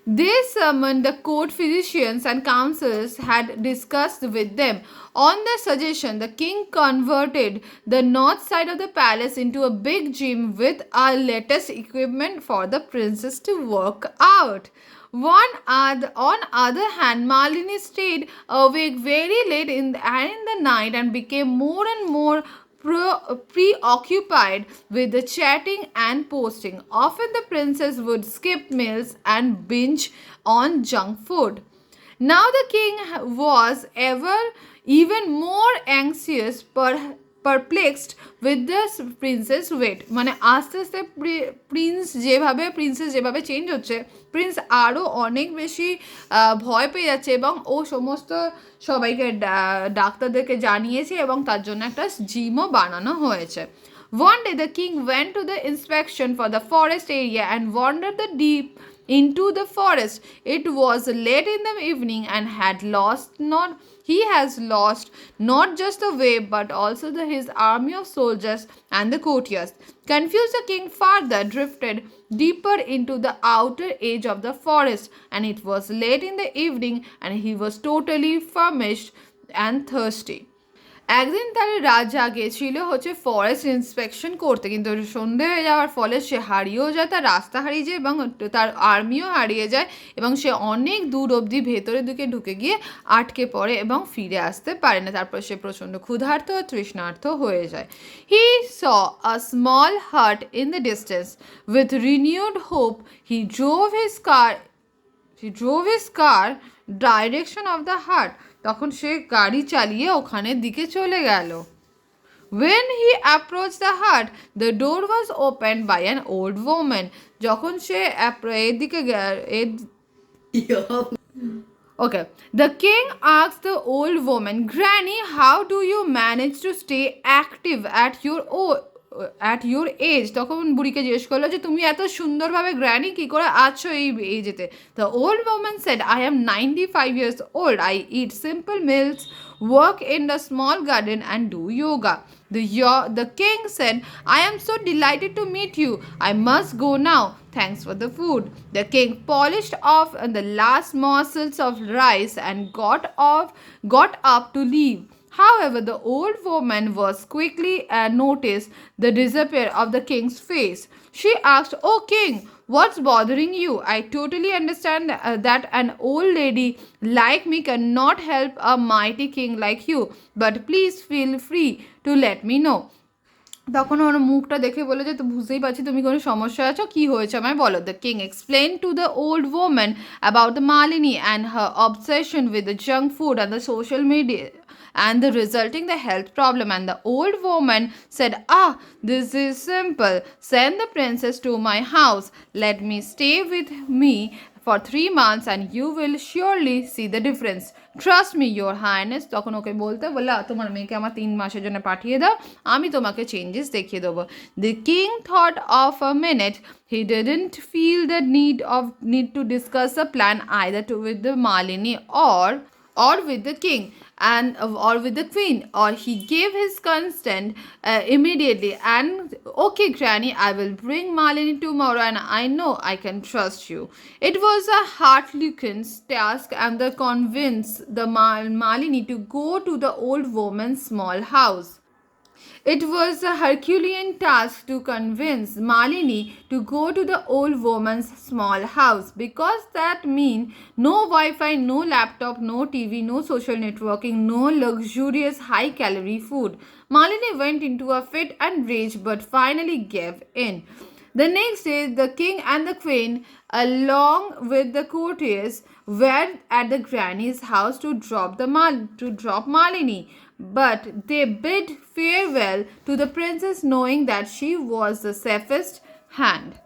They summoned the court physicians and councillors had discussed with them. On their suggestion, the king converted the north side of the palace into a big gym with our latest equipment for the princess to work out. On other hand, Malini stayed awake very late in the night and became more and more preoccupied with the chatting and posting. Often the princess would skip meals and binge on junk food. Now the king was ever even more anxious, perplexed with the princess wait. মানে আস্তে আস্তে princess যেভাবে change হচ্ছে, Prince আরও অনেক বেশি ভয় পেয়ে যাচ্ছে এবং ও সমস্ত সবাইকে ডাক্তারদেরকে জানিয়েছে এবং তার জন্য একটা জিমও বানানো হয়েছে. One day the king went to the inspection for the forest area and wandered the deep into the forest. It was late in the evening and he has lost not just the way but also his army of soldiers and the courtiers. Confused, the king further drifted deeper into the outer edge of the forest, and it was late in the evening and he was totally famished and thirsty. একদিন তার রাজা গেছিল হচ্ছে forest inspection করতে, কিন্তু সন্ধে হয়ে যাওয়ার ফলে সে হারিয়েও যায়, তার রাস্তা হারিয়ে যায় এবং তার আর্মিও হারিয়ে যায় এবং সে অনেক দূর অবধি ভেতরের দিকে ঢুকে গিয়ে আটকে পড়ে এবং ফিরে আসতে পারে না. তারপর সে প্রচণ্ড ক্ষুধার্ত ও তৃষ্ণার্ত হয়ে যায়. হি স আ স্মল হাট in the distance. With renewed hope he drove his car direction of the hut. তখন সে গাড়ি চালিয়ে ওখানের দিকে চলে গেল. When he approached the hut, the door was opened by an old woman. যখন সে এদিকে Okay. The king asked the old woman, Granny, how do you manage to stay active at your age? তখন বুড়িকে জিজ্ঞেস করলো যে তুমি এত সুন্দরভাবে গ্র্যানি কি করে আছো এই এজেতে. The old woman said, I am 95 years old. I eat simple meals, work in the small garden and do yoga. The king said, I am so delighted to meet you. I must go now. Thanks for the food. The king polished off the last morsels of rice and got up to leave. However, the old woman was quickly noticed the disappear of the king's face. She asked, Oh king, what's bothering you? I totally understand that an old lady like me cannot help a mighty king like you, but please feel free to let me know. তখন ওর মুখটা দেখে বলে যে তো বুঝতেই পারছি তুমি কোনো সমস্যা আছো, কি হয়েছে আমায় বলো. The king explain to the old woman about the Malini and her obsession with the junk food and the social media and the resulting the health problem. And the old woman said, this is simple. Send the princess to my house. Let me stay with me for 3 months and you will surely see the difference. Trust me, your highness. তখন ওকে বলতে বললা তোমার মেয়েকে আমার 3 মাসের জন্য পাঠিয়ে দাও, আমি তোমাকে চেঞ্জেস দেখিয়ে দেবো. The king thought of a minute. He didn't feel the need to discuss a plan either with the Malini or with the king or with the queen, or he gave his consent immediately. And okay granny, I will bring Malini tomorrow and I know I can trust you. It was a Hartlucans task and the convince the Malini to go to the old woman's small house. It was a Herculean task to convince Malini to go to the old woman's small house, because that meant no Wi-Fi, no laptop, no TV, no social networking, no luxurious high-calorie food. Malini went into a fit and rage but finally gave in. The next day, the king and the queen, along with the courtiers, were at the granny's house to drop Malini. But they bid farewell to the princess, knowing that she was the safest hand.